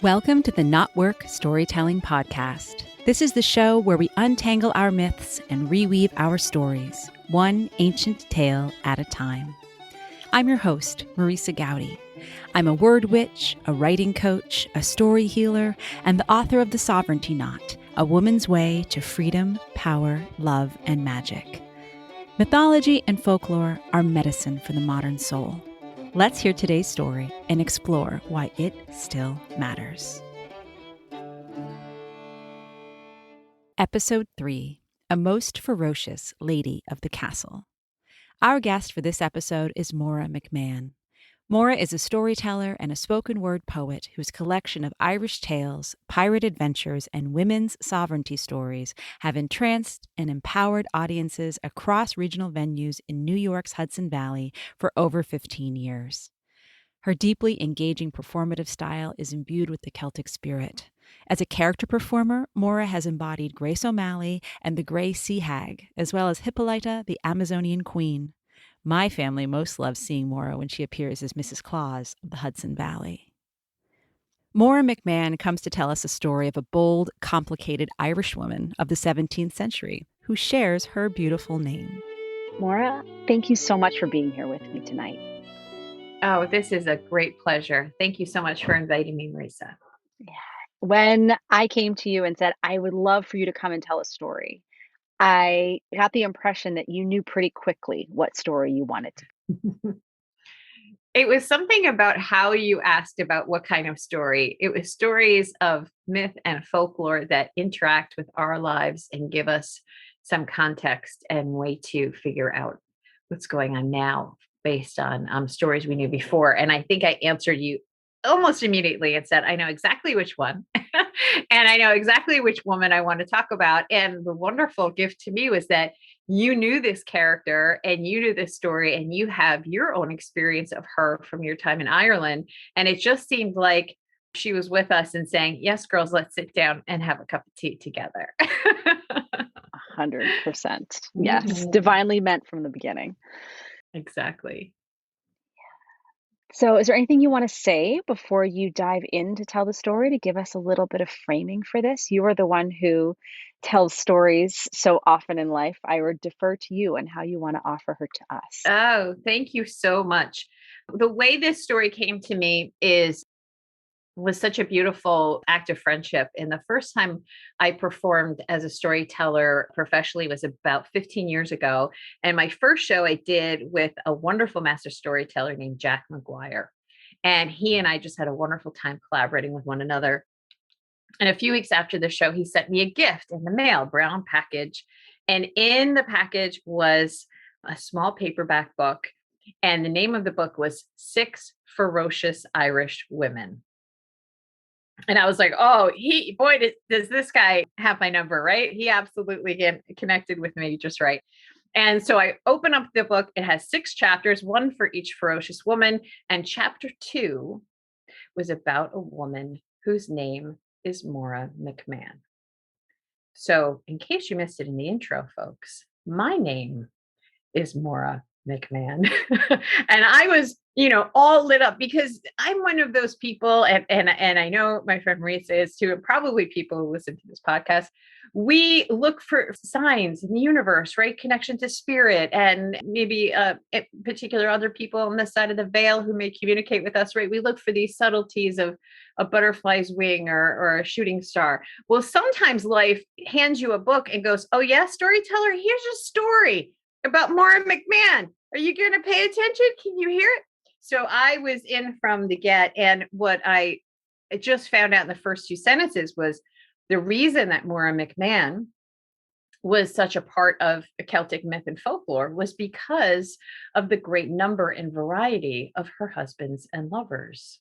Welcome to the Not Work Storytelling Podcast. This is the show where we untangle our myths and reweave our stories, one ancient tale at a time. I'm your host, Marisa Gowdy. I'm a word witch, a writing coach, a story healer, and the author of The Sovereignty Knot, A Woman's Way to Freedom, Power, Love, and Magic. Mythology and folklore are medicine for the modern soul. Let's hear today's story and explore why it still matters. Episode 3, A Most Ferocious Lady of the Castle. Our guest for this episode is Maura McMahon. Maura is a storyteller and a spoken word poet whose collection of Irish tales, pirate adventures, and women's sovereignty stories have entranced and empowered audiences across regional venues in New York's Hudson Valley for over 15 years. Her deeply engaging performative style is imbued with the Celtic spirit. As a character performer, Maura has embodied Grace O'Malley and the Grey Sea Hag, as well as Hippolyta, the Amazonian Queen. My family most loves seeing Maura when she appears as Mrs. Claus of the Hudson Valley. Maura McMahon comes to tell us a story of a bold, complicated Irish woman of the 17th century who shares her beautiful name. Maura, thank you so much for being here with me tonight. Oh, this is a great pleasure. Thank you so much for inviting me, Marisa. Yeah. When I came to you and said, I would love for you to come and tell a story, I got the impression that you knew pretty quickly what story you wanted to. It was something about how you asked about what kind of story. It was stories of myth and folklore that interact with our lives and give us some context and way to figure out what's going on now based on stories we knew before. And I think I answered you almost immediately and said, I know exactly which one. And I know exactly which woman I want to talk about. And the wonderful gift to me was that you knew this character and you knew this story and you have your own experience of her from your time in Ireland. And it just seemed like she was with us and saying, yes, girls, let's sit down and have a cup of tea together. 100%. Yes. Divinely meant from the beginning. Exactly. So is there anything you want to say before you dive in to tell the story to give us a little bit of framing for this? You are the one who tells stories so often in life. I would defer to you and how you want to offer her to us. Oh, thank you so much. The way this story came to me was such a beautiful act of friendship. And the first time I performed as a storyteller professionally was about 15 years ago. And my first show I did with a wonderful master storyteller named Jack McGuire. And he and I just had a wonderful time collaborating with one another. And a few weeks after the show, he sent me a gift in the mail, brown package. And in the package was a small paperback book. And the name of the book was 6 Ferocious Irish Women. And I was like, oh, does this guy have my number, right? He absolutely connected with me just right. And so I open up the book. It has 6 chapters, one for each ferocious woman. And chapter 2 was about a woman whose name is Maura McMahon. So in case you missed it in the intro, folks, my name is Maura McMahon. And I was, all lit up because I'm one of those people, and I know my friend Marisa is too, and probably people who listen to this podcast. We look for signs in the universe, right? Connection to spirit, and maybe in particular other people on this side of the veil who may communicate with us, right? We look for these subtleties of a butterfly's wing or a shooting star. Well, sometimes life hands you a book and goes, oh yeah, storyteller, here's your story about Maura McMahon. Are you going to pay attention? Can you hear it? So I was in from the get. And what I just found out in the first 2 sentences was the reason that Maura McMahon was such a part of Celtic myth and folklore was because of the great number and variety of her husbands and lovers.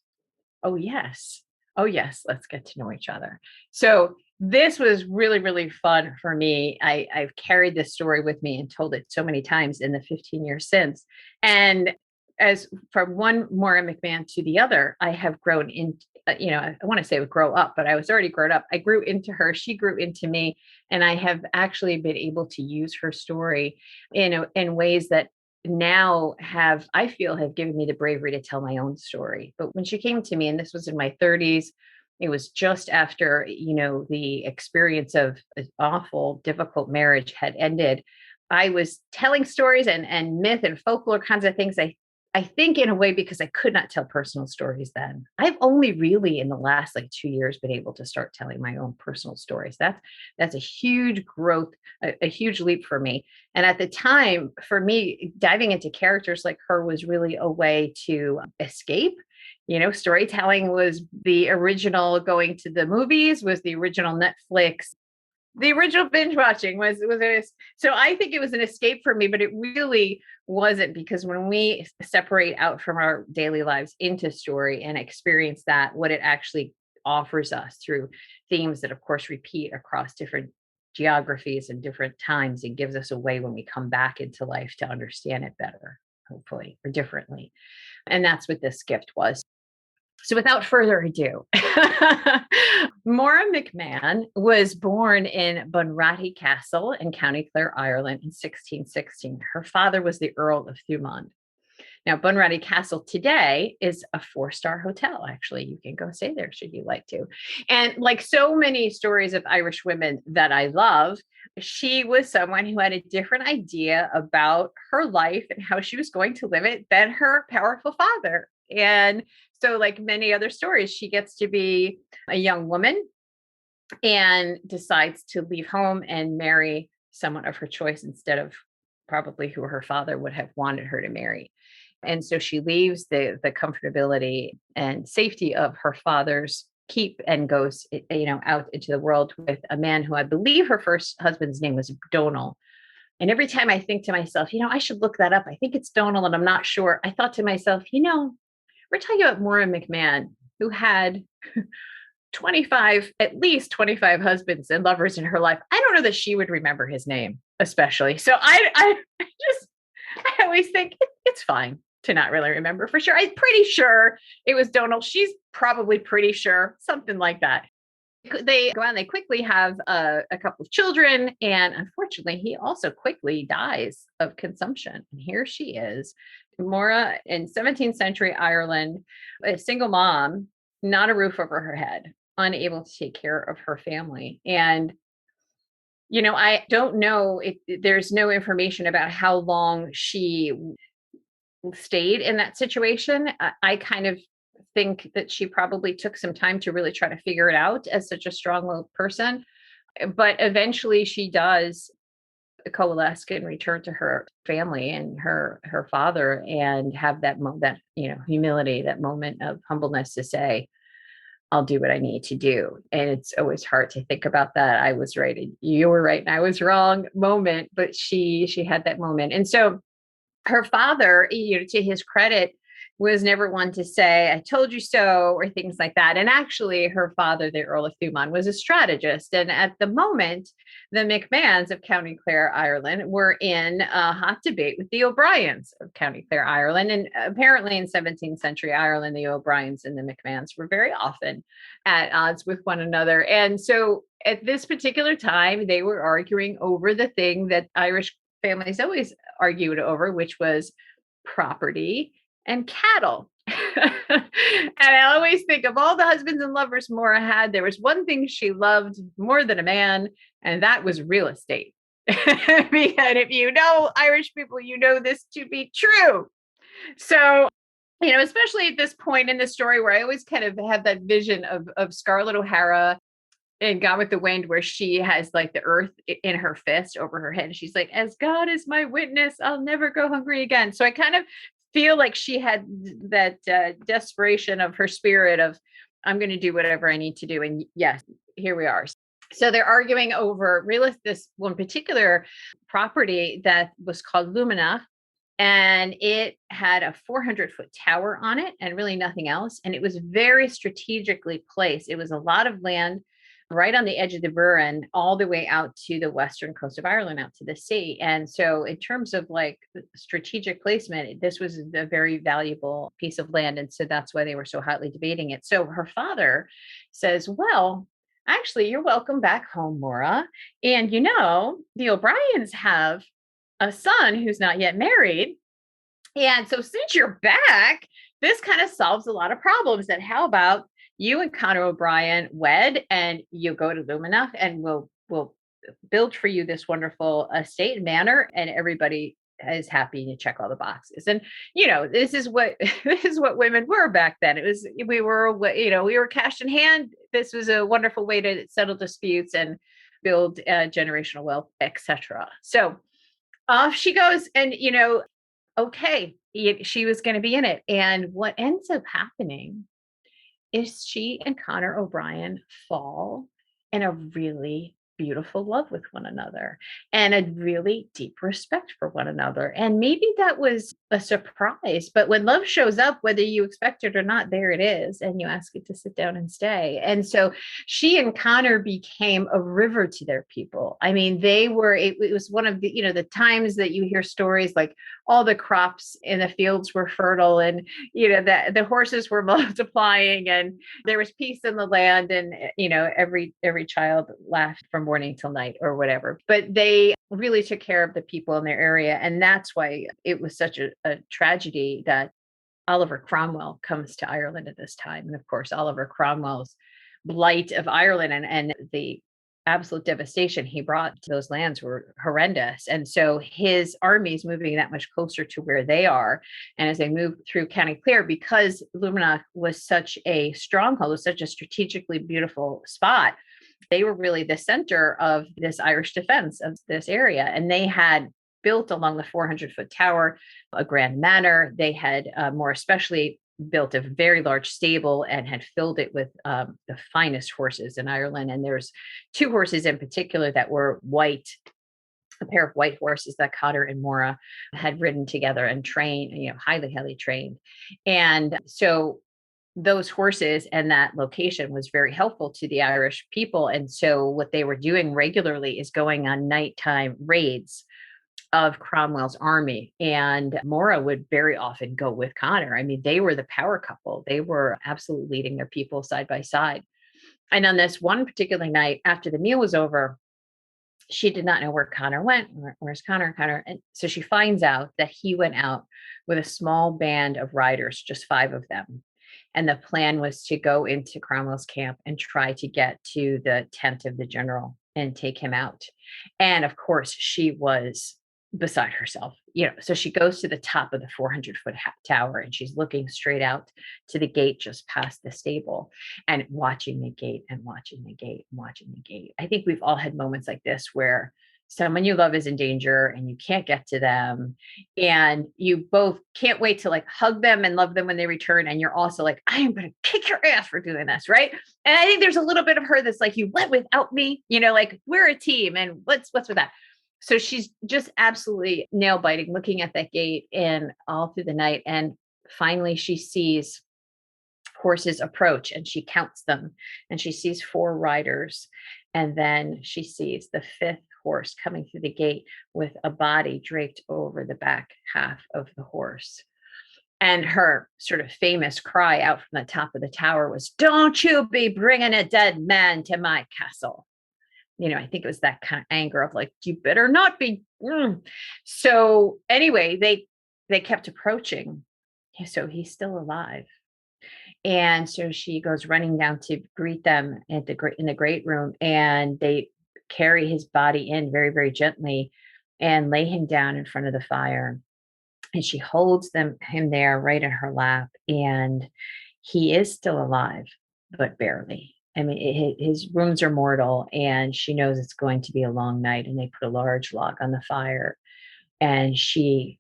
Oh, yes. Let's get to know each other. So this was really, really fun for me. I've carried this story with me and told it so many times in the 15 years since. And as from one Maura McMahon to the other, I have grown in, I want to say grow up, but I was already grown up. I grew into her. She grew into me. And I have actually been able to use her story in ways that now I feel have given me the bravery to tell my own story. But when she came to me, and this was in my 30s, It was just after, the experience of an awful, difficult marriage had ended. I was telling stories and myth and folklore kinds of things. I think in a way because I could not tell personal stories then. I've only really in the last 2 years been able to start telling my own personal stories. That's a huge growth, a huge leap for me. And at the time, for me, diving into characters like her was really a way to escape. Storytelling was the original going to the movies, was the original Netflix. The original binge watching so I think it was an escape for me, but it really wasn't, because when we separate out from our daily lives into story and experience that, what it actually offers us through themes that of course repeat across different geographies and different times, it gives us a way when we come back into life to understand it better, hopefully, or differently. And that's what this gift was. So without further ado, Maura McMahon was born in Bunratty Castle in County Clare, Ireland in 1616. Her father was the Earl of Thomond. Now, Bunratty Castle today is a 4-star hotel. Actually, you can go stay there should you like to. And like so many stories of Irish women that I love, she was someone who had a different idea about her life and how she was going to live it than her powerful father. And so, like many other stories, she gets to be a young woman and decides to leave home and marry someone of her choice instead of probably who her father would have wanted her to marry. And so she leaves the comfortability and safety of her father's keep and goes, out into the world with a man who I believe her first husband's name was Donal. And every time I think to myself, I should look that up. I think it's Donal and I'm not sure. I thought to myself, we're talking about Maura McMahon, who had at least 25 husbands and lovers in her life. I don't know that she would remember his name, especially. So I always think it's fine to not really remember for sure. I'm pretty sure it was Donal. She's probably pretty sure, something like that. They go out and they quickly have a couple of children. And unfortunately, he also quickly dies of consumption. And here she is, Maura in 17th century Ireland, a single mom, not a roof over her head, unable to take care of her family. And, I don't know if there's no information about how long she stayed in that situation. I kind of think that she probably took some time to really try to figure it out as such a strong-willed person. But eventually she does coalesce and return to her family and her father and have that humility, that moment of humbleness to say, I'll do what I need to do. And it's always hard to think about that. I was right and you were right and I was wrong moment, but she had that moment. And so her father, to his credit, was never one to say, I told you so, or things like that. And actually, her father, the Earl of Thomond, was a strategist. And at the moment, the MacMahons of County Clare, Ireland, were in a hot debate with the O'Briens of County Clare, Ireland. And apparently in 17th century Ireland, the O'Briens and the MacMahons were very often at odds with one another. And so at this particular time, they were arguing over the thing that Irish families always argued over, which was property and cattle. And I always think of all the husbands and lovers Maura had, there was one thing she loved more than a man, and that was real estate. And if you know Irish people, you know this to be true. So, especially at this point in the story where I always kind of have that vision of Scarlett O'Hara in Gone with the Wind, where she has like the earth in her fist over her head. And she's like, as God is my witness, I'll never go hungry again. So I kind of feel like she had that desperation of her spirit of, I'm going to do whatever I need to do. And yes, here we are. So they're arguing over this one particular property that was called Leamaneh. And it had a 400-foot tower on it and really nothing else. And it was very strategically placed. It was a lot of land right on the edge of the Burren, all the way out to the western coast of Ireland, out to the sea. And so in terms of like strategic placement, this was a very valuable piece of land. And so that's why they were so hotly debating it. So her father says, well, actually, you're welcome back home, Maura. And the O'Briens have a son who's not yet married. And so since you're back, this kind of solves a lot of problems. And how about you and Connor O'Brien wed and you go to Leamaneh and we'll build for you this wonderful estate and manor, and everybody is happy and you check all the boxes. And this is what this is what women were back then. We were cash in hand. This was a wonderful way to settle disputes and build generational wealth, etc. So off she goes, and okay, she was going to be in it. And what ends up happening is she and Connor O'Brien fall in a really beautiful love with one another and a really deep respect for one another. And maybe that was a surprise, but when love shows up, whether you expect it or not, there it is. And you ask it to sit down and stay. And so she and Connor became a river to their people. I mean, it was one of the times that you hear stories like all the crops in the fields were fertile, and that the horses were multiplying, and there was peace in the land, and every child laughed from morning till night or whatever. But they really took care of the people in their area, and that's why it was such a tragedy that Oliver Cromwell comes to Ireland at this time. And of course, Oliver Cromwell's blight of Ireland and the absolute devastation he brought to those lands were horrendous. And so his army is moving that much closer to where they are. And as they move through County Clare, because Leamaneh was such a stronghold, was such a strategically beautiful spot, they were really the center of this Irish defense of this area. And they had built along the 400-foot tower a grand manor. They had more especially built a very large stable and had filled it with the finest horses in Ireland. And there's two horses in particular that were white, a pair of white horses that Connor and Maura had ridden together and trained, highly, highly trained. And so those horses and that location was very helpful to the Irish people. And so what they were doing regularly is going on nighttime raids of Cromwell's army. And Maura would very often go with Connor. I mean, they were the power couple. They were absolutely leading their people side by side. And on this one particular night, after the meal was over, she did not know where Connor went. Where's Connor? And so she finds out that he went out with a small band of riders, just 5 of them. And the plan was to go into Cromwell's camp and try to get to the tent of the general and take him out. And of course, she was beside herself, so she goes to the top of the 400-foot tower, and she's looking straight out to the gate just past the stable and watching the gate and watching the gate and watching the gate. I think we've all had moments like this where someone you love is in danger and you can't get to them, and you both can't wait to hug them and love them when they return. And you're also like, I am going to kick your ass for doing this. Right. And I think there's a little bit of her that's like, you went without me, we're a team, and what's with that? So she's just absolutely nail biting, looking at that gate and all through the night. And finally she sees horses approach, and she counts them, and she sees 4 riders. And then she sees the 5th horse coming through the gate with a body draped over the back half of the horse. And her sort of famous cry out from the top of the tower was, "Don't you be bringing a dead man to my castle." I think it was that kind of anger of you better not be. So anyway, they kept approaching. So he's still alive. And so she goes running down to greet them in the great room, and they carry his body in very, very gently and lay him down in front of the fire. And she holds him there right in her lap, and he is still alive, but barely. I mean, his wounds are mortal, and she knows it's going to be a long night, and they put a large log on the fire, and she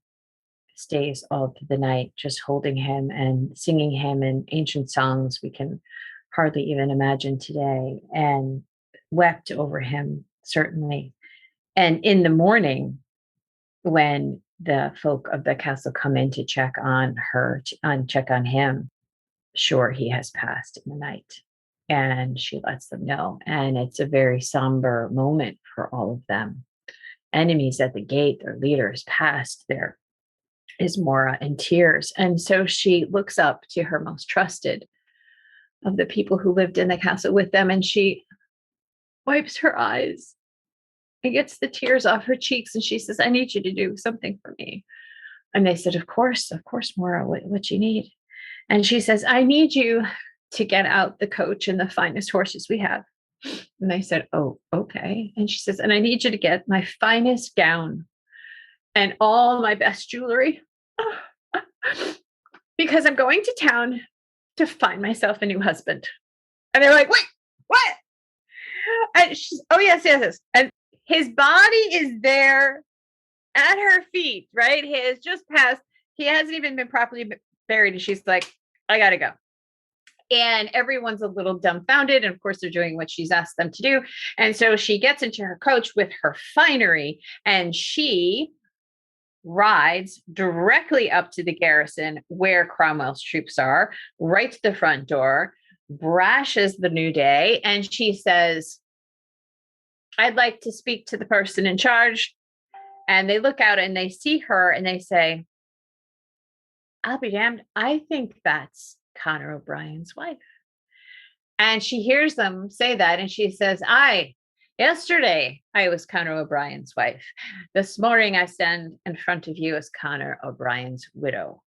stays all through the night, just holding him and singing him in ancient songs we can hardly even imagine today, and wept over him, certainly. And in the morning, when the folk of the castle come in to check on check on him, sure, he has passed in the night. And she lets them know. And it's a very somber moment for all of them. Enemies at the gate, their leaders passed. There is Maura in tears. And so she looks up to her most trusted of the people who lived in the castle with them, and she wipes her eyes and gets the tears off her cheeks. And she says, "I need you to do something for me." And they said, of course, Maura, what you need?" And she says, "I need you to get out the coach and the finest horses we have. And I said, oh, okay. And she says, and I need you to get my finest gown and all my best jewelry because I'm going to town to find myself a new husband. And they're like, wait, what? And she's, oh, yes, yes, yes. And his body is there at her feet, right? He has just passed. He hasn't even been properly buried. And she's like, I got to go. And everyone's a little dumbfounded. And of course, they're doing what she's asked them to do. And so she gets into her coach with her finery and she rides directly up to the garrison where Cromwell's troops are, right to the front door, brashes the new day. And she says, I'd like to speak to the person in charge. And they look out and they see her and they say, I'll be damned. I think that's Conor O'Brien's wife. And she hears them say that. And she says, yesterday I was Conor O'Brien's wife. This morning I stand in front of you as Conor O'Brien's widow.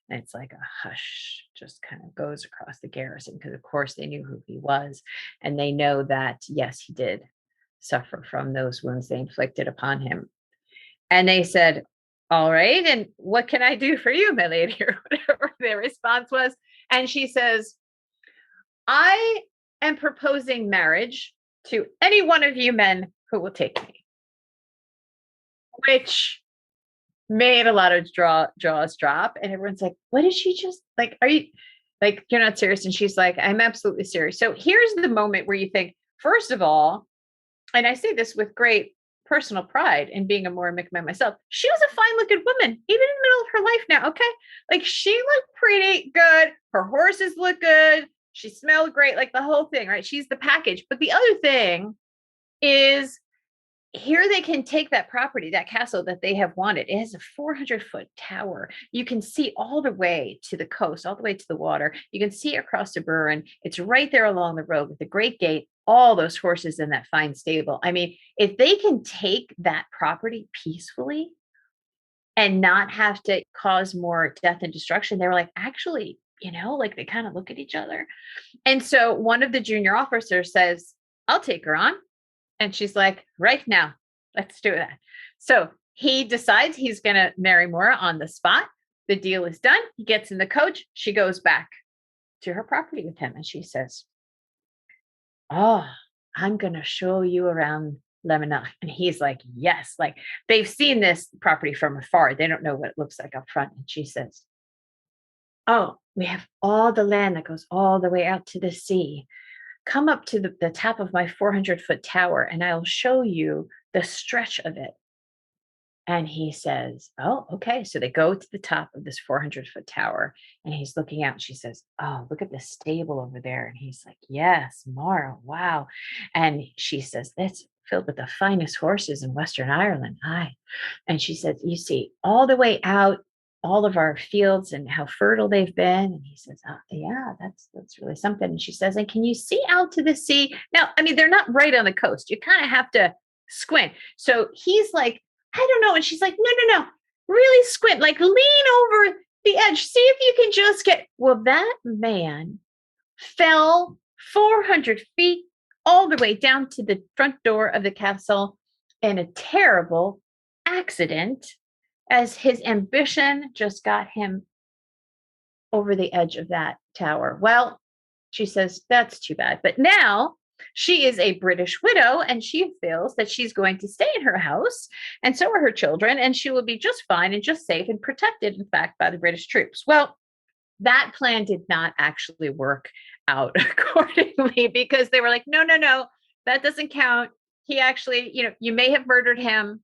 And it's like a hush just kind of goes across the garrison because of course they knew who he was. And they know that, yes, he did suffer from those wounds they inflicted upon him. And they said, all right, and what can I do for you, my lady, or whatever their response was. And she says, I am proposing marriage to any one of you men who will take me. Which made a lot of jaws drop. And everyone's like, what did she just, like, are you, like, you're not serious? And she's like, I'm absolutely serious. So here's the moment where you think, first of all, and I say this with great personal pride in being a Maura McMahon myself, she was a fine looking woman, even in the middle of her life now. Okay. Like she looked pretty good. Her horses look good. She smelled great, like the whole thing, right? She's the package. But the other thing is here they can take that property, that castle that they have wanted. It has a 400-foot tower. You can see all the way to the coast, all the way to the water. You can see across to Burren. It's right there along the road with a great gate, all those horses in that fine stable. I mean, if they can take that property peacefully and not have to cause more death and destruction, they were like, actually, like they kind of look at each other. And so one of the junior officers says, I'll take her on. And she's like, right now, let's do that. So he decides he's going to marry Maura on the spot. The deal is done. He gets in the coach. She goes back to her property with him. And she says, oh, I'm going to show you around Leamaneh. And he's like, yes, like they've seen this property from afar. They don't know what it looks like up front. And she says, oh, we have all the land that goes all the way out to the sea. Come up to the top of my 400-foot tower and I'll show you the stretch of it. And he says, oh, okay. So they go to the top of this 400-foot tower and he's looking out. And she says, oh, look at the stable over there. And he's like, yes, Maura, wow. And she says, that's filled with the finest horses in Western Ireland. Aye. And she says, you see all the way out all of our fields and how fertile they've been. And he says, oh, yeah, that's really something. And she says, and can you see out to the sea? Now, I mean, they're not right on the coast. You kind of have to squint. So he's like, I don't know. And she's like, no, really squint, like lean over the edge. See if you can just get, well, that man fell 400 feet all the way down to the front door of the castle in a terrible accident, as his ambition just got him over the edge of that tower. Well, she says, that's too bad. But now she is a British widow and she feels that she's going to stay in her house. And so are her children. And she will be just fine and just safe and protected, in fact, by the British troops. Well, that plan did not actually work out accordingly because they were like, no, that doesn't count. He actually, you may have murdered him.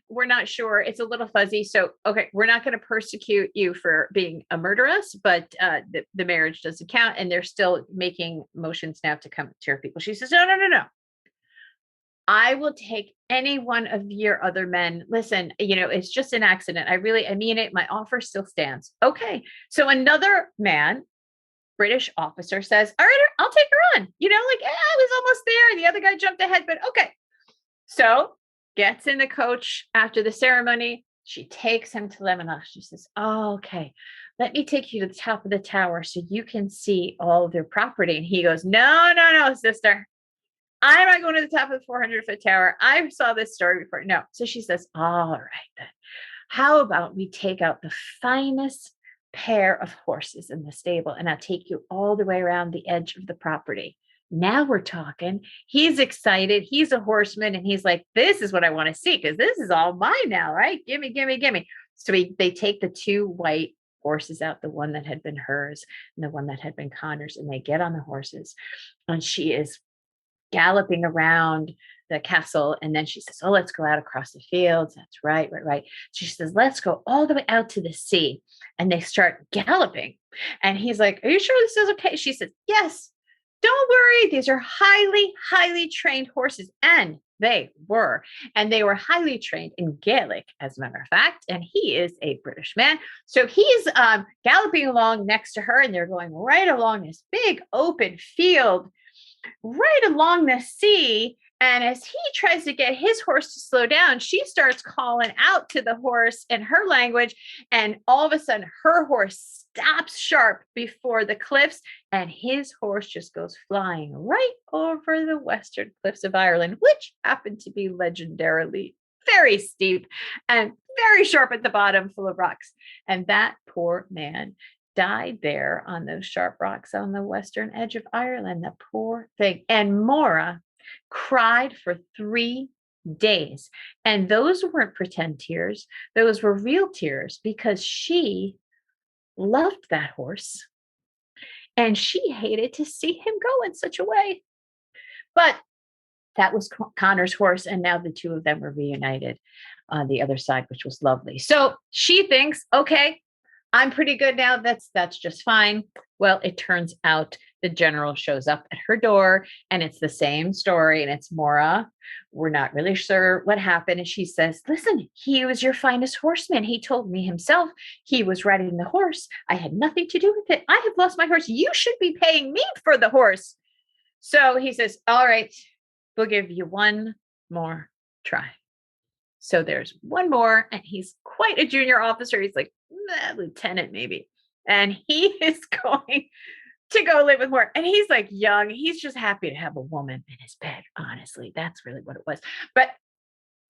We're not sure. It's a little fuzzy. So, okay, we're not going to persecute you for being a murderess, but the marriage doesn't count. And they're still making motions now to come to her people. She says, no. I will take any one of your other men. Listen, it's just an accident. I mean it. My offer still stands. Okay. So another man, British officer says, all right, I'll take her on. I was almost there. And the other guy jumped ahead, but okay. So gets in the coach after the ceremony. She takes him to Leamaneh. She says, oh, okay. let me take you to the top of the tower so you can see all of their property. And he goes, no, no, no, sister. I'm not going to the top of the 400-foot tower. I saw this story before. No. So she says, all right, then. How about we take out the finest pair of horses in the stable and I'll take you all the way around the edge of the property. Now we're talking. He's excited. He's a horseman. And he's like, this is what I want to see because this is all mine now, right? Gimme, gimme, gimme. So they take the two white horses out, the one that had been hers and the one that had been Connor's, and they get on the horses. And she is galloping around the castle. And then she says, oh, let's go out across the fields. That's right, right, right. She says, let's go all the way out to the sea. And they start galloping. And he's like, are you sure this is okay? She says, yes, don't worry. These are highly, highly trained horses. And they were. And they were highly trained in Gaelic, as a matter of fact. And he is a British man. So he's galloping along next to her, and they're going right along this big open field, right along the sea. And as he tries to get his horse to slow down, she starts calling out to the horse in her language. And all of a sudden, her horse stops sharp before the cliffs, and his horse just goes flying right over the western cliffs of Ireland, which happen to be legendarily very steep and very sharp at the bottom, full of rocks. And that poor man died there on those sharp rocks on the western edge of Ireland. The poor thing. And Maura cried for 3 days. And those weren't pretend tears. Those were real tears because she loved that horse and she hated to see him go in such a way. But that was Connor's horse. And now the two of them were reunited on the other side, which was lovely. So she thinks, okay, I'm pretty good now. That's just fine. Well, it turns out the general shows up at her door and it's the same story. And it's Maura. We're not really sure what happened. And she says, listen, he was your finest horseman. He told me himself he was riding the horse. I had nothing to do with it. I have lost my horse. You should be paying me for the horse. So he says, all right, we'll give you one more try. So there's one more, and he's quite a junior officer. He's like lieutenant maybe. And he is going to go live with Maura. And he's like young. He's just happy to have a woman in his bed. Honestly, that's really what it was. But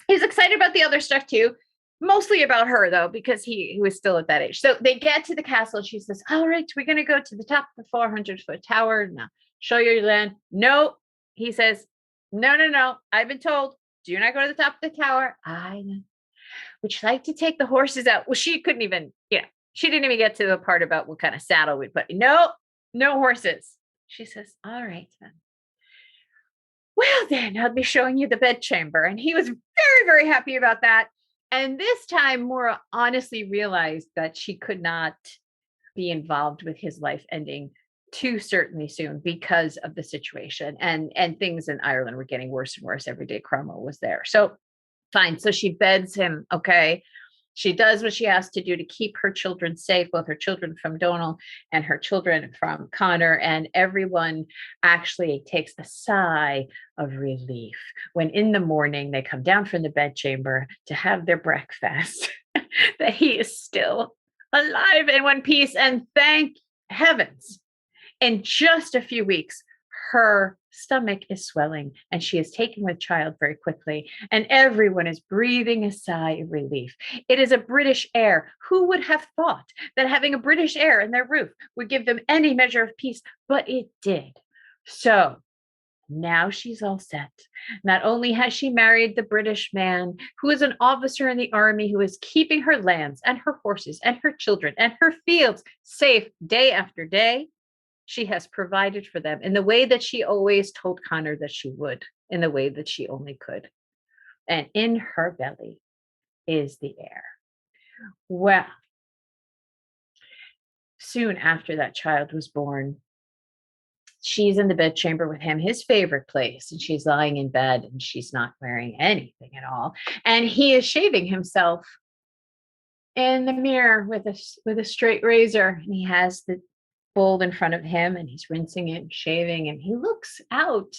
he's excited about the other stuff too. Mostly about her though, because he was still at that age. So they get to the castle. And she says, all right, we're going to go to the top of the 400-foot tower. Now show you your land. No, he says, no. I've been told, do not go to the top of the tower. I know. Would you like to take the horses out? Well, she couldn't even, she didn't even get to the part about what kind of saddle we'd put. No horses. She says, all right, then. Well, then I'll be showing you the bedchamber. And he was very, very happy about that. And this time, Maura honestly realized that she could not be involved with his life ending too certainly soon because of the situation. And things in Ireland were getting worse and worse every day Cromwell was there. So fine. So she beds him. Okay. She does what she has to do to keep her children safe, both her children from Donal and her children from Connor. And everyone actually takes a sigh of relief when in the morning they come down from the bedchamber to have their breakfast, that he is still alive in one piece. And thank heavens, in just a few weeks, her stomach is swelling and she is taken with child very quickly. And everyone is breathing a sigh of relief. It is a British heir. Who would have thought that having a British heir in their roof would give them any measure of peace? But it did. So now she's all set. Not only has she married the British man who is an officer in the army who is keeping her lands and her horses and her children and her fields safe day after day, she has provided for them in the way that she always told Connor that she would, in the way that she only could. And in her belly is the heir. Well, soon after that child was born, she's in the bedchamber with him, his favorite place, and she's lying in bed and she's not wearing anything at all. And he is shaving himself in the mirror with a straight razor, and he has the bowl in front of him and he's rinsing it and shaving, and he looks out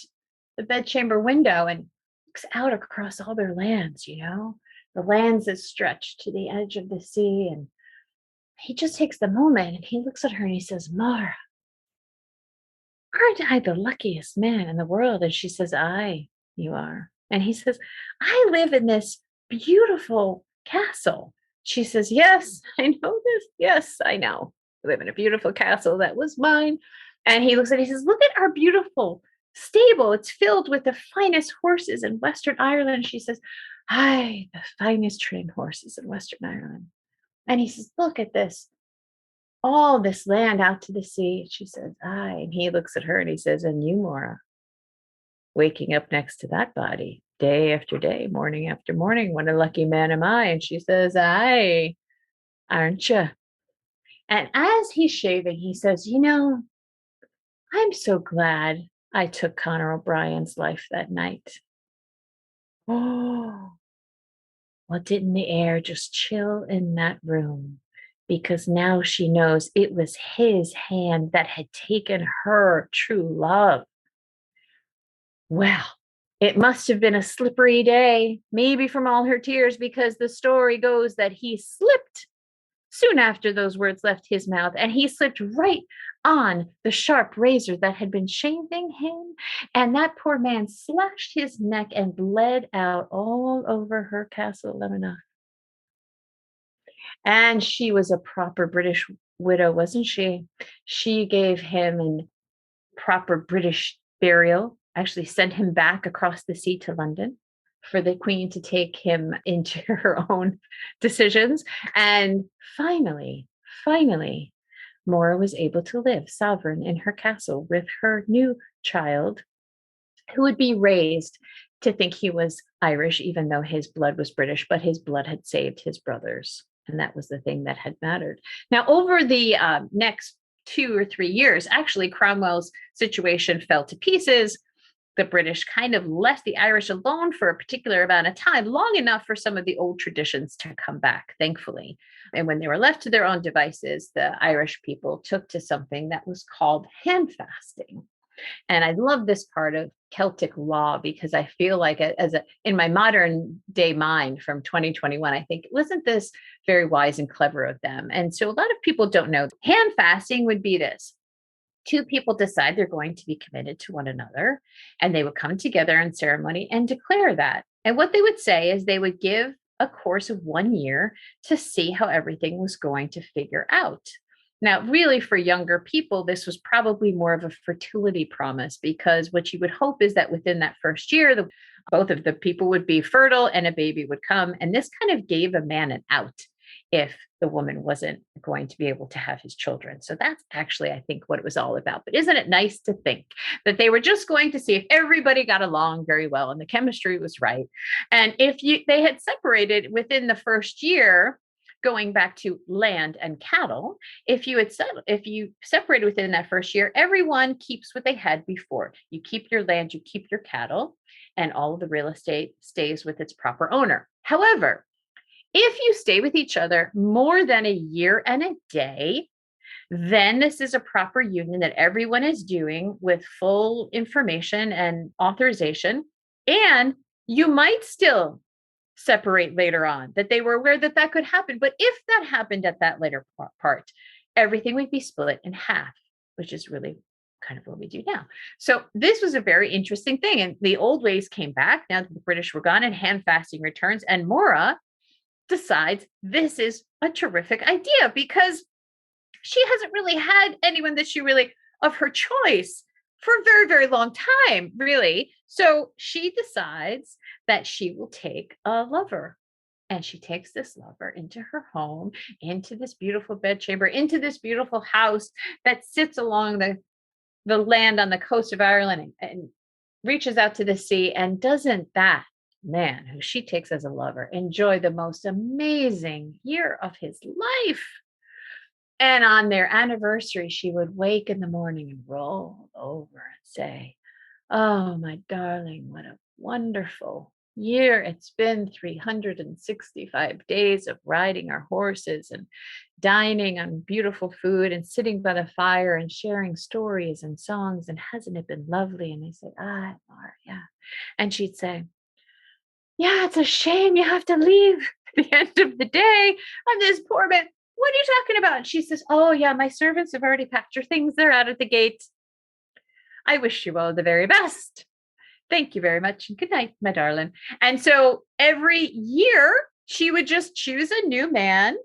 the bedchamber window and looks out across all their lands, the lands that stretch to the edge of the sea. And he just takes the moment and he looks at her and he says, Maura, aren't I the luckiest man in the world? And she says, aye, you are. And he says, I live in this beautiful castle. She says, yes, I know this. Yes, I know. I live in a beautiful castle that was mine. And he looks at it, he says, look at our beautiful stable. It's filled with the finest horses in Western Ireland. She says, aye, the finest trained horses in Western Ireland. And he says, look at this, all this land out to the sea. She says, aye. And he looks at her and he says, and you, Maura, waking up next to that body day after day, morning after morning, what a lucky man am I? And she says, aye, aren't you? And as he's shaving, he says, you know, I'm so glad I took Conor O'Brien's life that night. Oh, well, didn't the air just chill in that room? Because now she knows it was his hand that had taken her true love. Well, it must have been a slippery day, maybe from all her tears, because the story goes that he slipped soon after those words left his mouth, and he slipped right on the sharp razor that had been shaving him, and that poor man slashed his neck and bled out all over her castle, Leamaneh. And she was a proper British widow, wasn't she? She gave him a proper British burial, actually sent him back across the sea to London for the Queen to take him into her own decisions. And finally, Maura was able to live sovereign in her castle with her new child, who would be raised to think he was Irish, even though his blood was British, but his blood had saved his brothers. And that was the thing that had mattered. Now, over the next 2 or 3 years, actually, Cromwell's situation fell to pieces. The British kind of left the Irish alone for a particular amount of time, long enough for some of the old traditions to come back, thankfully. And when they were left to their own devices, the Irish people took to something that was called hand fasting. And I love this part of Celtic law because I feel like in my modern day mind from 2021, I think, wasn't this very wise and clever of them? And so a lot of people don't know. Hand fasting would be this. 2 people decide they're going to be committed to one another, and they would come together in ceremony and declare that. And what they would say is they would give a course of 1 year to see how everything was going to figure out. Now, really, for younger people, this was probably more of a fertility promise, because what you would hope is that within that first year, both of the people would be fertile and a baby would come. And this kind of gave a man an out if the woman wasn't going to be able to have his children. So that's actually, I think, what it was all about. But isn't it nice to think that they were just going to see if everybody got along very well and the chemistry was right? And if they had separated within the first year, going back to land and cattle, if you separated within that first year, everyone keeps what they had before. You keep your land, you keep your cattle, and all of the real estate stays with its proper owner. However, if you stay with each other more than a year and a day, then this is a proper union that everyone is doing with full information and authorization. And you might still separate later on, that they were aware that that could happen. But if that happened at that later part, everything would be split in half, which is really kind of what we do now. So this was a very interesting thing. And the old ways came back now that the British were gone and hand fasting returns. And Maura decides this is a terrific idea because she hasn't really had anyone that she really of her choice for a very, very long time, really. So she decides that she will take a lover. And she takes this lover into her home, into this beautiful bedchamber, into this beautiful house that sits along the land on the coast of Ireland and reaches out to the sea. And doesn't that man who she takes as a lover enjoy the most amazing year of his life? And on their anniversary, she would wake in the morning and roll over and say, oh, my darling, what a wonderful year. It's been 365 days of riding our horses and dining on beautiful food and sitting by the fire and sharing stories and songs. And hasn't it been lovely? And they say, ah, Maura, yeah. And she'd say, yeah, it's a shame you have to leave at the end of the day. And this poor man, What are you talking about? And she says, oh, yeah, my servants have already packed your things. They're out at the gate. I wish you all the very best. Thank you very much. And good night, my darling. And so every year she would just choose a new man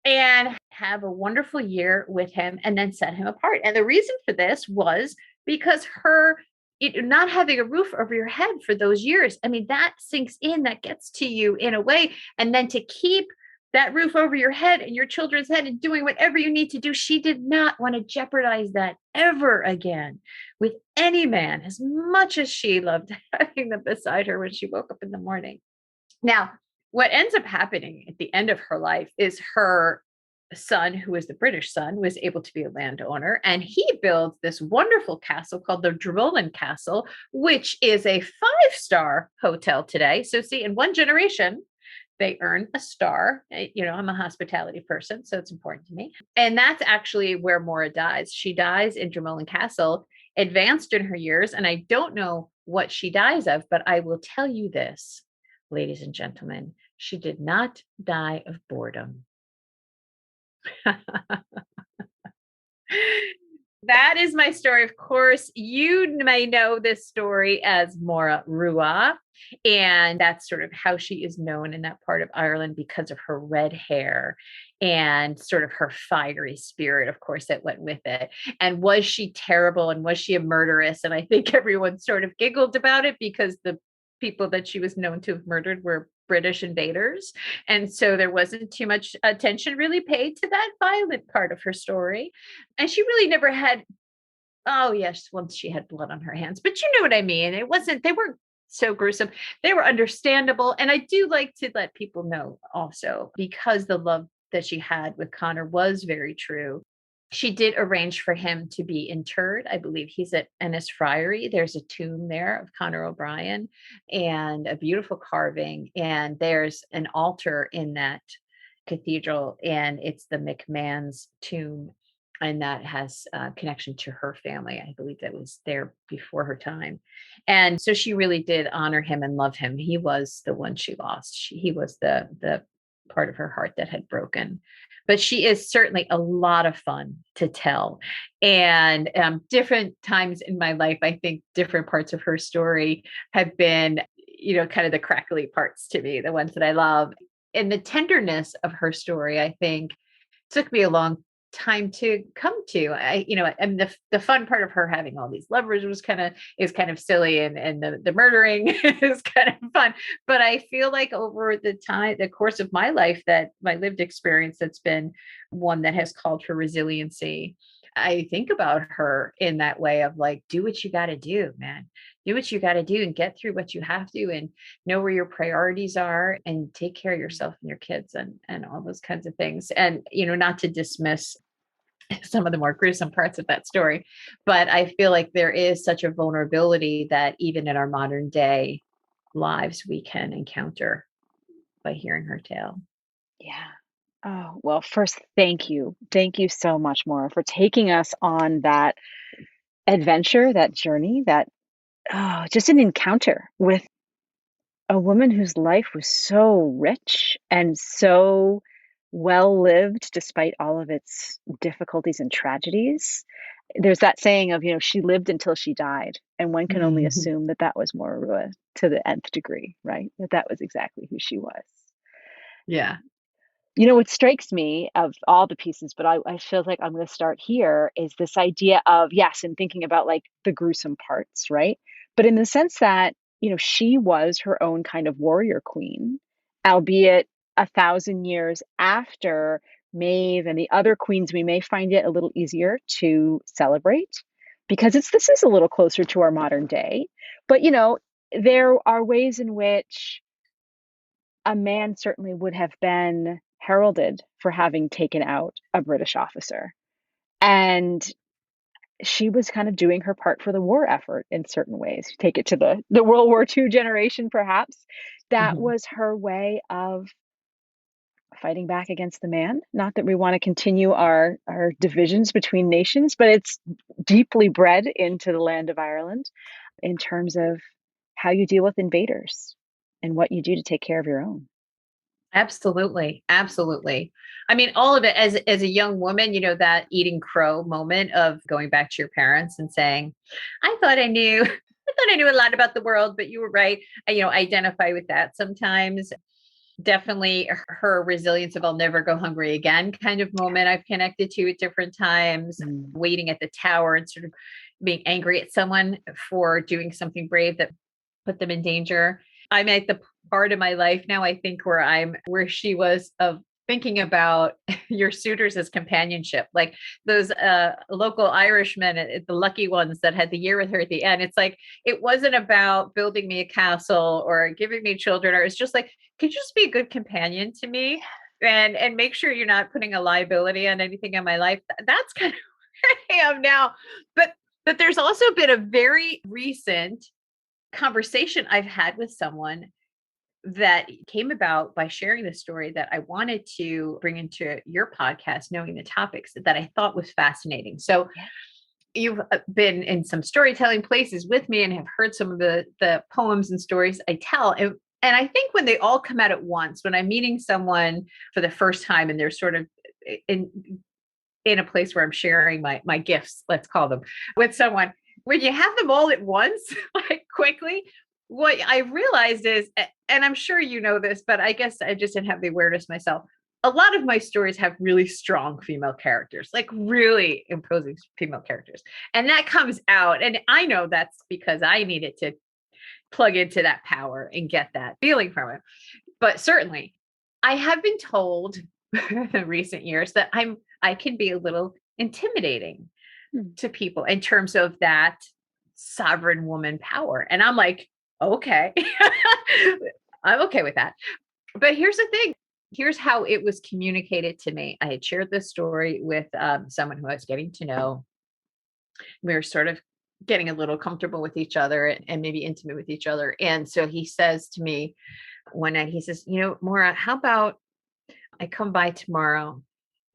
and have a wonderful year with him and then set him apart. And the reason for this was because not having a roof over your head for those years, I mean, that sinks in, that gets to you in a way. And then to keep that roof over your head and your children's head and doing whatever you need to do, she did not want to jeopardize that ever again with any man, as much as she loved having them beside her when she woke up in the morning. Now, what ends up happening at the end of her life is her son, who was the British son, was able to be a landowner, and he builds this wonderful castle called the Leamaneh Castle, which is a 5-star hotel today. So see, in one generation, they earn a star. I'm a hospitality person, so it's important to me. And that's actually where Maura dies. She dies in Leamaneh Castle, advanced in her years, and I don't know what she dies of, but I will tell you this, ladies and gentlemen, she did not die of boredom. That is my story. Of course, you may know this story as Máire Rua, and that's sort of how she is known in that part of Ireland because of her red hair and sort of her fiery spirit, of course, that went with it. And was she terrible and was she a murderess? And I think everyone sort of giggled about it because the people that she was known to have murdered were British invaders. And so there wasn't too much attention really paid to that violent part of her story. And she really never had, oh, yes, once she had blood on her hands, but you know what I mean? They weren't so gruesome. They were understandable. And I do like to let people know also, because the love that she had with Connor was very true. She did arrange for him to be interred. I believe he's at Ennis Friary. There's a tomb there of Conor O'Brien and a beautiful carving. And there's an altar in that cathedral, and it's the MacMahon's tomb. And that has a connection to her family. I believe that was there before her time. And so she really did honor him and love him. He was the one she lost. He was the part of her heart that had broken. But she is certainly a lot of fun to tell. And different times in my life, I think different parts of her story have been, kind of the crackly parts to me, the ones that I love. And the tenderness of her story, I think, took me a long time to come to. And the fun part of her having all these lovers is kind of silly, and the murdering is kind of fun. But I feel like over the course of my life, that my lived experience, that's been one that has called for resiliency. I think about her in that way of like, do what you got to do, man. Do what you got to do and get through what you have to, and know where your priorities are, and take care of yourself and your kids and all those kinds of things. And, not to dismiss some of the more gruesome parts of that story, but I feel like there is such a vulnerability that even in our modern day lives, we can encounter by hearing her tale. Yeah. Oh, well, first, thank you. Thank you so much, Maura, for taking us on that adventure, that journey, just an encounter with a woman whose life was so rich and so well lived despite all of its difficulties and tragedies. There's that saying of, she lived until she died. And one can only assume that that was Máire Rua to the nth degree, right? That was exactly who she was. Yeah. What strikes me of all the pieces, but I feel like I'm going to start here, is this idea of, yes, and thinking about like the gruesome parts, right? But in the sense that, she was her own kind of warrior queen, albeit 1,000 years after Maeve and the other queens. We may find it a little easier to celebrate because this is a little closer to our modern day. But, there are ways in which a man certainly would have been heralded for having taken out a British officer. And she was kind of doing her part for the war effort in certain ways. Take it to the World War II generation, perhaps. That was her way of fighting back against the man. Not that we want to continue our divisions between nations, but it's deeply bred into the land of Ireland in terms of how you deal with invaders and what you do to take care of your own. Absolutely. Absolutely. I mean, all of it as a young woman, that eating crow moment of going back to your parents and saying, I thought I knew, I thought I knew a lot about the world, but you were right. Identify with that sometimes. Definitely her resilience of I'll never go hungry again kind of moment I've connected to at different times, Mm. waiting at the tower and sort of being angry at someone for doing something brave that put them in danger. I'm at the part of my life now, I think, where she was of thinking about your suitors as companionship, like those local Irishmen, the lucky ones that had the year with her at the end. It's like, it wasn't about building me a castle or giving me children, or it's just like, could you just be a good companion to me and make sure you're not putting a liability on anything in my life? That's kind of where I am now. But there's also been a very recent conversation I've had with someone that came about by sharing the story that I wanted to bring into your podcast, knowing the topics that I thought was fascinating. So you've been in some storytelling places with me and have heard some of the poems and stories I tell. And I think when they all come out at once, when I'm meeting someone for the first time and they're sort of in a place where I'm sharing my gifts, let's call them, with someone, when you have them all at once, like quickly, what I realized is, and I'm sure you know this, but I guess I just didn't have the awareness myself. A lot of my stories have really strong female characters, like really imposing female characters. And that comes out. And I know that's because I needed to plug into that power and get that feeling from it. But certainly, I have been told in recent years that I can be a little intimidating to people in terms of that sovereign woman power. And I'm like, okay, I'm okay with that. But here's the thing. Here's how it was communicated to me. I had shared this story with someone who I was getting to know. We were sort of getting a little comfortable with each other and maybe intimate with each other. And so he says to me one night, he says, Maura, how about I come by tomorrow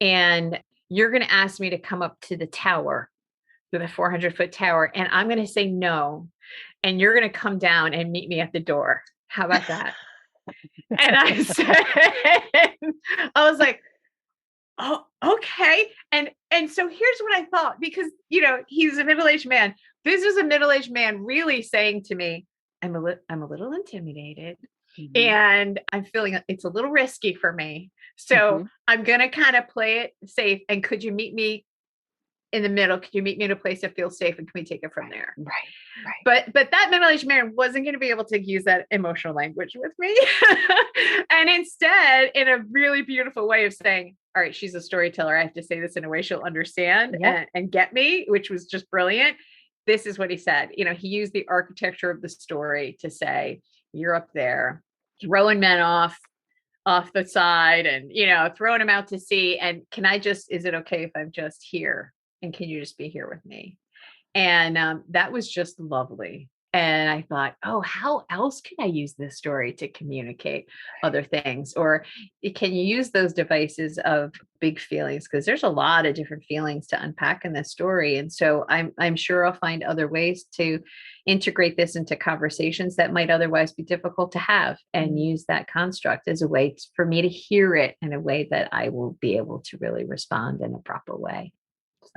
and you're going to ask me to come up to the tower, to the 400-foot tower, and I'm going to say no. And you're going to come down and meet me at the door. How about that? And I said, I was like, oh, okay. And so here's what I thought, because, he's a middle-aged man. This is a middle-aged man really saying to me, I'm a little intimidated. Mm-hmm. And I'm feeling it's a little risky for me. So I'm going to kind of play it safe. And could you meet me in the middle? Could you meet me in a place that feels safe? And can we take it from there? Right. But that middle-aged man wasn't going to be able to use that emotional language with me. And instead, in a really beautiful way of saying, all right, she's a storyteller. I have to say this in a way she'll understand and get me, which was just brilliant. This is what he said. He used the architecture of the story to say, you're up there throwing men off the side and, throwing them out to sea. And is it okay if I'm just here? And can you just be here with me? And that was just lovely. And I thought, oh, how else can I use this story to communicate other things? Or can you use those devices of big feelings? Because there's a lot of different feelings to unpack in this story. And so I'm sure I'll find other ways to integrate this into conversations that might otherwise be difficult to have, and use that construct as a way for me to hear it in a way that I will be able to really respond in a proper way.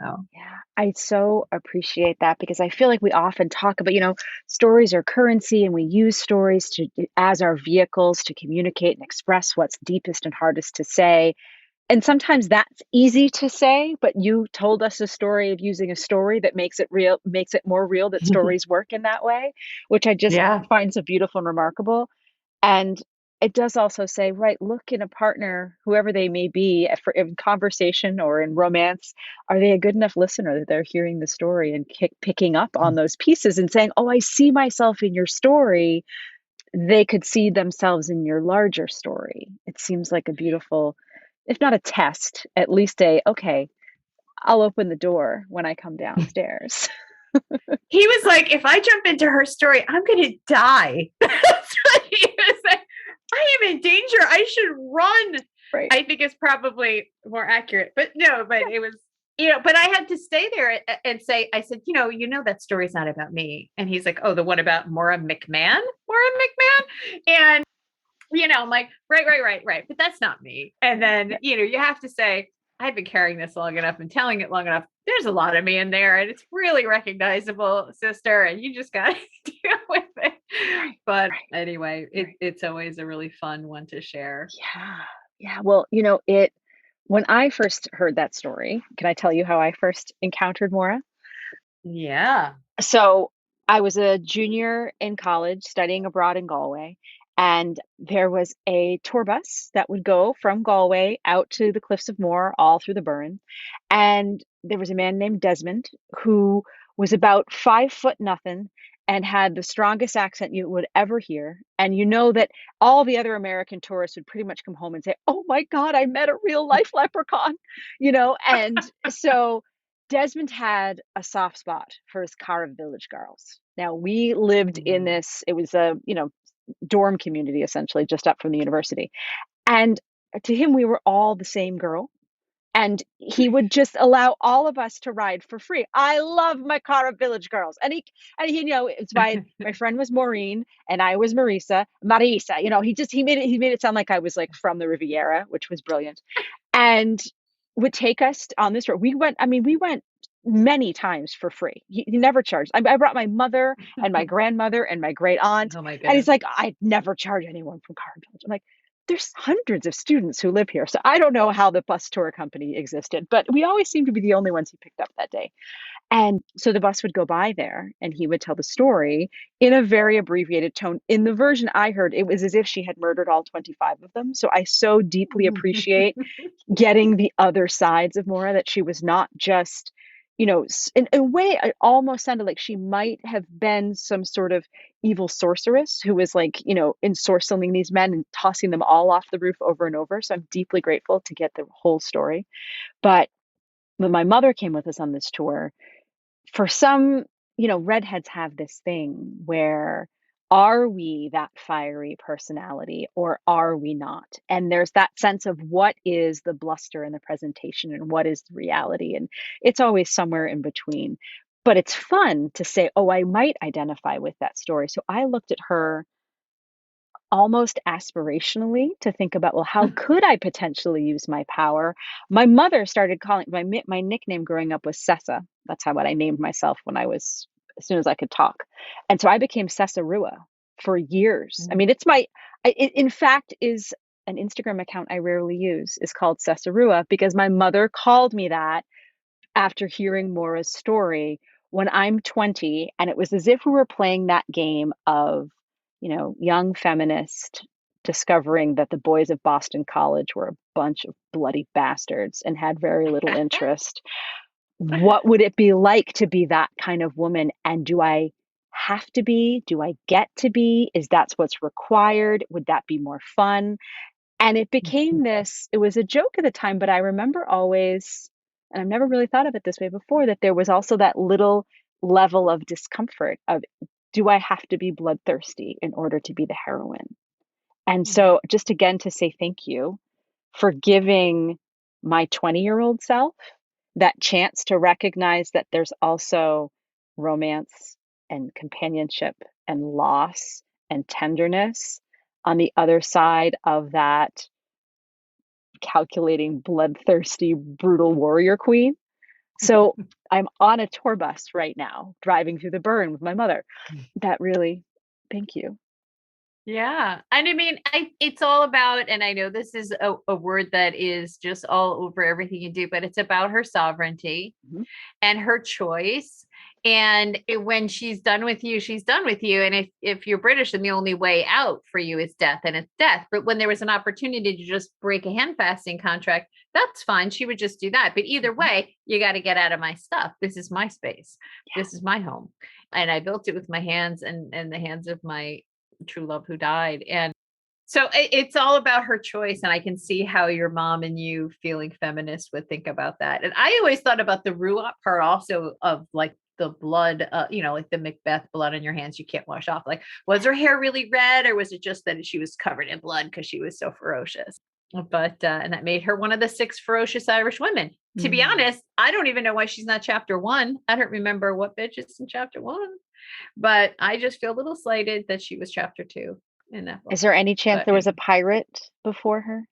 So, yeah, I so appreciate that, because I feel like we often talk about, stories are currency, and we use stories as our vehicles to communicate and express what's deepest and hardest to say. And sometimes that's easy to say, but you told us a story of using a story that makes it real, makes it more real that stories work in that way, which I just find so beautiful and remarkable. And it does also say, right, look in a partner, whoever they may be, in conversation or in romance, are they a good enough listener that they're hearing the story and picking up on those pieces and saying, oh, I see myself in your story. They could see themselves in your larger story. It seems like a beautiful, if not a test, at least okay, I'll open the door when I come downstairs. He was like, if I jump into her story, I'm going to die. That's what he was like. I am in danger. I should run. Right. I think it's probably more accurate, but it was, but I had to stay there and say, I said, that story's not about me. And he's like, oh, the one about Maura McMahon? And I'm like, right. But that's not me. And then, you have to say, I've been carrying this long enough and telling it long enough. There's a lot of me in there and it's really recognizable, sister. And you just got to deal with it. Right, But right, anyway, right. it's always a really fun one to share. Yeah. Yeah. Well, when I first heard that story, can I tell you how I first encountered Maura? Yeah. So I was a junior in college studying abroad in Galway, and there was a tour bus that would go from Galway out to the Cliffs of Moher, all through the Burren. And there was a man named Desmond who was about 5 foot nothing and had the strongest accent you would ever hear. And you know that all the other American tourists would pretty much come home and say, "Oh my God, I met a real life leprechaun," And so Desmond had a soft spot for his Cara Village girls. Now we lived in Mm. this, it was a, dorm community essentially just up from the university. And to him, we were all the same girl. And he would just allow all of us to ride for free. I love my Cara Village girls. And he, it's my friend was Maureen and I was Marisa. He made it sound like I was like from the Riviera, which was brilliant. And would take us on this road. We went many times for free. He never charged. I brought my mother and my grandmother and my great aunt. Oh my And he's goodness. like, "I'd never charge anyone from Cara Village." I'm like, there's hundreds of students who live here. So I don't know how the bus tour company existed, but we always seemed to be the only ones he picked up that day. And so the bus would go by there and he would tell the story in a very abbreviated tone. In the version I heard, it was as if she had murdered all 25 of them. So I so deeply appreciate getting the other sides of Maura, that she was not just, in a way, it almost sounded like she might have been some sort of evil sorceress who was like, ensorceling these men and tossing them all off the roof over and over. So I'm deeply grateful to get the whole story. But when my mother came with us on this tour, for some, redheads have this thing where, are we that fiery personality or are we not? And there's that sense of what is the bluster in the presentation and what is the reality. And it's always somewhere in between. But it's fun to say, oh, I might identify with that story. So I looked at her almost aspirationally to think about, well, how could I potentially use my power? My mother started calling my nickname growing up was Sessa. That's what I named myself when I was, as soon as I could talk. And so I became Sessa Rua for years. I mean, it in fact is an Instagram account I rarely use, is called Sessa Rua, because my mother called me that after hearing Maura's story when I'm 20. And it was as if we were playing that game of, young feminist discovering that the boys of Boston College were a bunch of bloody bastards and had very little interest. What would it be like to be that kind of woman? And do I have to be? Do I get to be? Is that what's required? Would that be more fun? And it became this, it was a joke at the time, but I remember always, and I've never really thought of it this way before, that there was also that little level of discomfort of, do I have to be bloodthirsty in order to be the heroine? And so just again to say thank you for giving my 20-year-old self that chance to recognize that there's also romance and companionship and loss and tenderness on the other side of that calculating, bloodthirsty, brutal warrior queen. So I'm on a tour bus right now, driving through the Burren with my mother. That really, thank you. Yeah. And I mean, it's all about, and I know this is a word that is just all over everything you do, but it's about her sovereignty Mhm. and her choice. And when she's done with you, she's done with you. And if you're British, then the only way out for you is death, and it's death. But when there was an opportunity to just break a hand fasting contract, that's fine. She would just do that. But either way, you got to get out of my stuff. This is my space. This is my home. And I built it with my hands and the hands of my true love who died. And so it's all about her choice. And I can see how your mom and you feeling feminist would think about that. And I always thought about the Rua part also, of like the blood, like the Macbeth blood on your hands, you can't wash off. Like, was her hair really red, or was it just that she was covered in blood because she was so ferocious? But and that made her one of the 6 ferocious Irish women. To be honest, I don't even know why she's not chapter 1. I don't remember what bitch is in chapter 1, but I just feel a little slighted that she was chapter 2. in that book. Is there any chance But there was a pirate before her?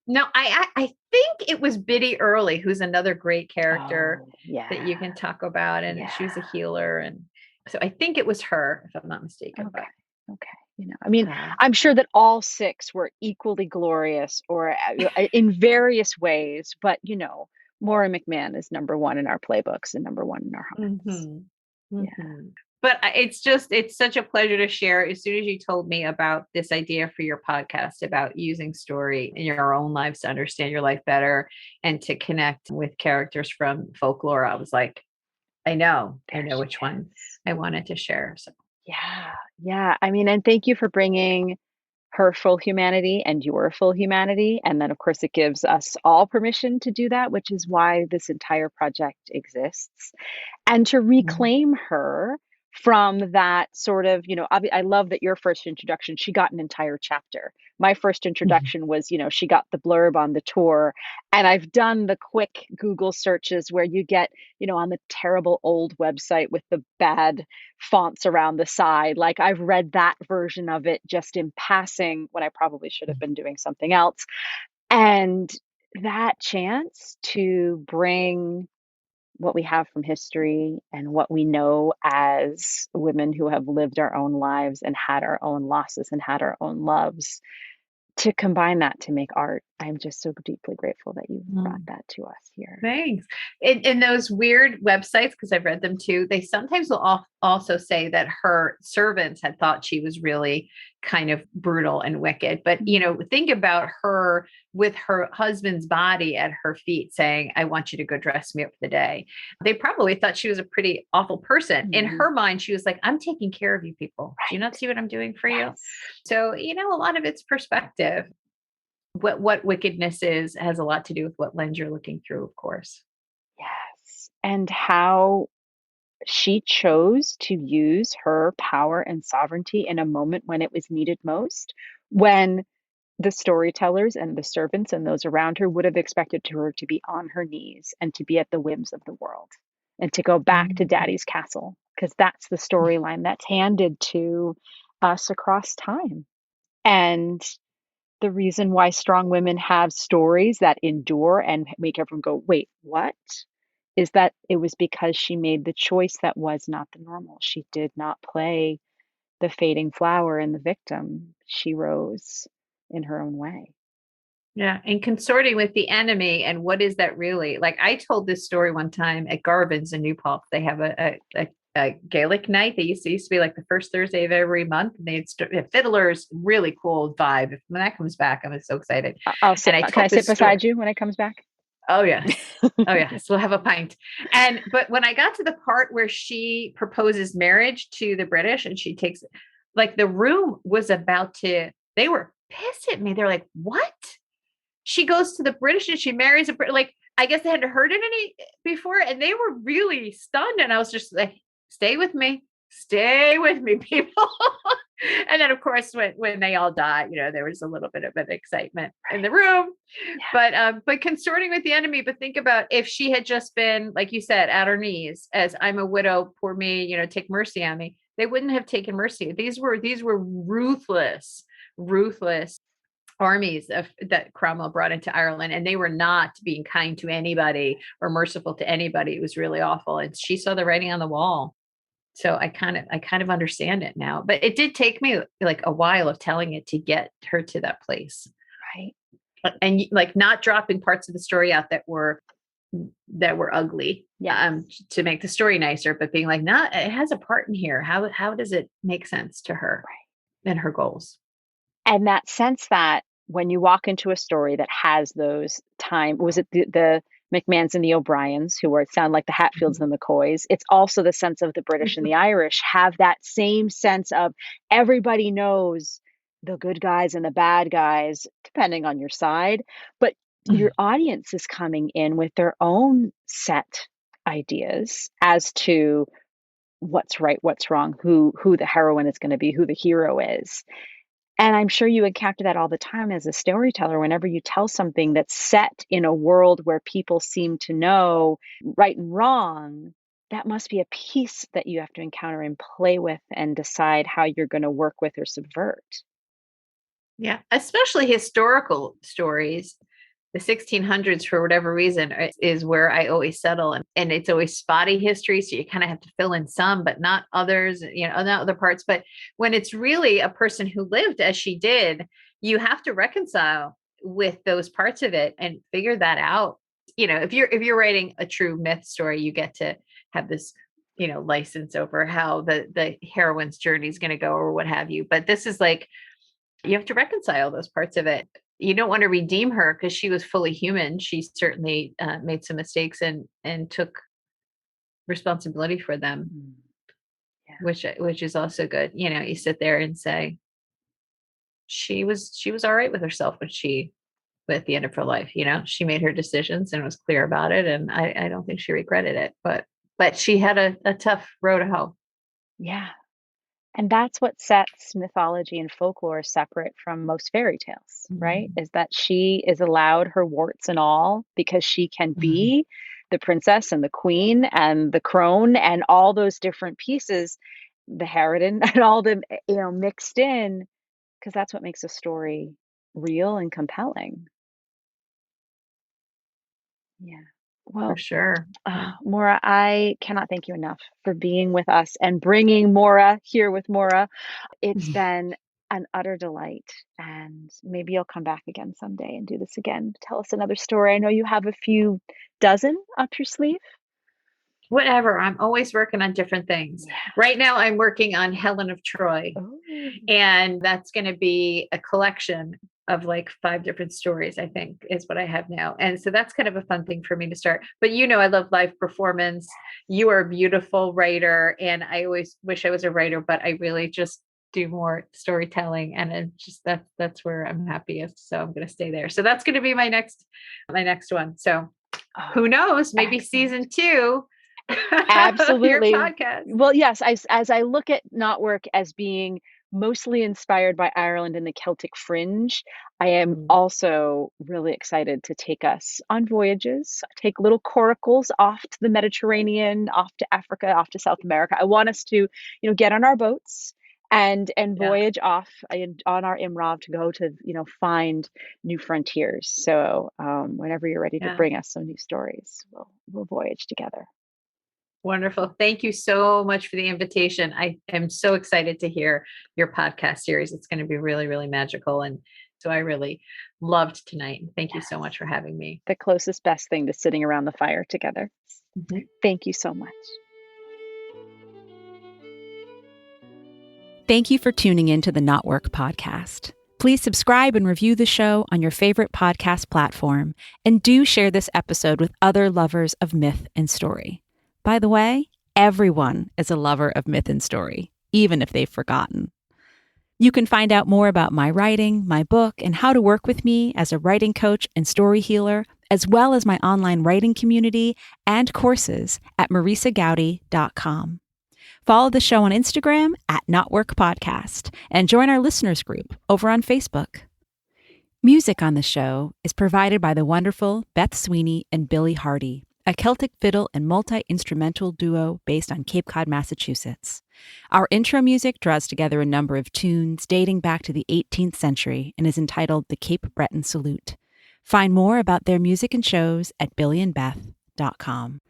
no, I think it was Biddy Early, who's another great character Oh, yeah. that you can talk about, and she was a healer, and so I think it was her, if I'm not mistaken. Okay. But Okay. I mean, I'm sure that all six were equally glorious or in various ways, but Maura McMahon is number one in our playbooks and number one in our hearts. Yeah. But it's such a pleasure to share. As soon as you told me about this idea for your podcast about using story in your own lives to understand your life better and to connect with characters from folklore, I was like, I know which one I wanted to share. So Yeah. I mean, and thank you for bringing her full humanity and your full humanity. And then, of course, it gives us all permission to do that, which is why this entire project exists. And to reclaim her from that sort of, I love that your first introduction, she got an entire chapter. My first introduction was, she got the blurb on the tour. And I've done the quick Google searches where you get, on the terrible old website with the bad fonts around the side. Like I've read that version of it just in passing when I probably should have been doing something else. And that chance to bring what we have from history and what we know as women who have lived our own lives and had our own losses and had our own loves, to combine that to make art. I'm just so deeply grateful that you brought that to us here. Thanks. In those weird websites, because I've read them too, they sometimes will also say that her servants had thought she was really kind of brutal and wicked. But, think about her with her husband's body at her feet saying, I want you to go dress me up for the day. They probably thought she was a pretty awful person. In her mind, she was like, I'm taking care of you people. Do you not see what I'm doing for you? So, a lot of it's perspective. What wickedness is has a lot to do with what lens you're looking through, of course. Yes. And how she chose to use her power and sovereignty in a moment when it was needed most, when the storytellers and the servants and those around her would have expected her to be on her knees and to be at the whims of the world and to go back to Daddy's castle, because that's the storyline that's handed to us across time. And the reason why strong women have stories that endure and make everyone go, wait, what? Is that it was because she made the choice that was not the normal. She did not play the fading flower and the victim. She rose in her own way. Yeah. And consorting with the enemy. And what is that really? Like I told this story one time at Garvin's in New Paltz. They have a Gaelic night. They used to be like the first Thursday of every month. And they had fiddlers, really cool vibe. When that comes back, I'm so excited. I'll sit. Can I sit beside you when it comes back? Oh yes. Oh yes. We'll have a pint. But when I got to the part where she proposes marriage to the British and she takes, like the room was about to, they were pissed at me. They're like, what? She goes to the British and she marries a Brit. Like, I guess they hadn't heard it any before. And they were really stunned. And I was just like, stay with me, people. And then of course, when they all died, there was a little bit of an excitement in the room, but consorting with the enemy. But think about if she had just been, like you said, at her knees as I'm a widow, poor me, take mercy on me. They wouldn't have taken mercy. These were ruthless armies that Cromwell brought into Ireland, and they were not being kind to anybody or merciful to anybody. It was really awful. And she saw the writing on the wall. So I kind of understand it now, but it did take me like a while of telling it to get her to that place. Right. And like not dropping parts of the story out that were ugly, to make the story nicer, but being like, nah, it has a part in here. How does it make sense to her and her goals? And that sense that when you walk into a story that has those was it the MacMahons and the O'Briens, who sound like the Hatfields and the McCoys? It's also the sense of the British and the Irish have that same sense of everybody knows the good guys and the bad guys, depending on your side, but your audience is coming in with their own set ideas as to what's right, what's wrong, who the heroine is going to be, who the hero is. And I'm sure you encounter that all the time as a storyteller. Whenever you tell something that's set in a world where people seem to know right and wrong, that must be a piece that you have to encounter and play with and decide how you're going to work with or subvert. Yeah, especially historical stories. The 1600s, for whatever reason, is where I always settle. And it's always spotty history. So you kind of have to fill in some, but not others, not other parts. But when it's really a person who lived as she did, you have to reconcile with those parts of it and figure that out. If you're writing a true myth story, you get to have this, license over how the heroine's journey is going to go or what have you. But this is like, you have to reconcile those parts of it. You don't want to redeem her because she was fully human. She certainly made some mistakes and took responsibility for them, Yeah. which is also good. You sit there and say, she was all right with herself at the end of her life. She made her decisions and was clear about it, and I don't think she regretted it. But she had a tough road to hoe. Yeah. And that's what sets mythology and folklore separate from most fairy tales, right? Is that she is allowed her warts and all because she can be the princess and the queen and the crone and all those different pieces, the harridan and all them, mixed in, because that's what makes a story real and compelling. Yeah. Well, For sure. Maura, I cannot thank you enough for being with us and bringing Maura here with Maura. It's been an utter delight, and maybe you'll come back again someday and do this again. Tell us another story. I know you have a few dozen up your sleeve. Whatever. I'm always working on different things. Yeah. Right now, I'm working on Helen of Troy, and that's going to be a collection of like 5 different stories, I think, is what I have now. And so that's kind of a fun thing for me to start. But I love live performance. You are a beautiful writer, and I always wish I was a writer, but I really just do more storytelling, and it just that's where I'm happiest. So I'm going to stay there. So that's going to be my next one. So who knows? Maybe season 2. Absolutely. Your podcast. Well, yes, as I look at Knotwork as being mostly inspired by Ireland and the Celtic fringe, I am also really excited to take us on voyages, take little coracles off to the Mediterranean, off to Africa, off to South America. I want us to, get on our boats and voyage off on our Imrov to go to, find new frontiers. So whenever you're ready to bring us some new stories, we'll voyage together. Wonderful. Thank you so much for the invitation. I am so excited to hear your podcast series. It's going to be really, really magical. And so I really loved tonight. Thank you so much for having me. The closest, best thing to sitting around the fire together. Thank you so much. Thank you for tuning in to the Knotwork podcast. Please subscribe and review the show on your favorite podcast platform. And do share this episode with other lovers of myth and story. By the way, everyone is a lover of myth and story, even if they've forgotten. You can find out more about my writing, my book, and how to work with me as a writing coach and story healer, as well as my online writing community and courses at marisagowdy.com. Follow the show on Instagram at Knotwork Podcast and join our listeners group over on Facebook. Music on the show is provided by the wonderful Beth Sweeney and Billy Hardy, a Celtic fiddle and multi-instrumental duo based on Cape Cod, Massachusetts. Our intro music draws together a number of tunes dating back to the 18th century and is entitled The Cape Breton Salute. Find more about their music and shows at billyandbeth.com.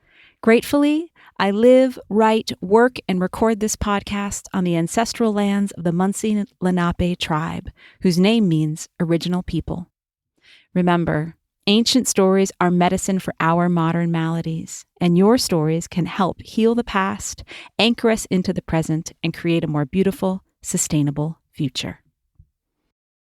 Gratefully, I live, write, work, and record this podcast on the ancestral lands of the Munsee Lenape tribe, whose name means original people. Remember, ancient stories are medicine for our modern maladies, and your stories can help heal the past, anchor us into the present, and create a more beautiful, sustainable future.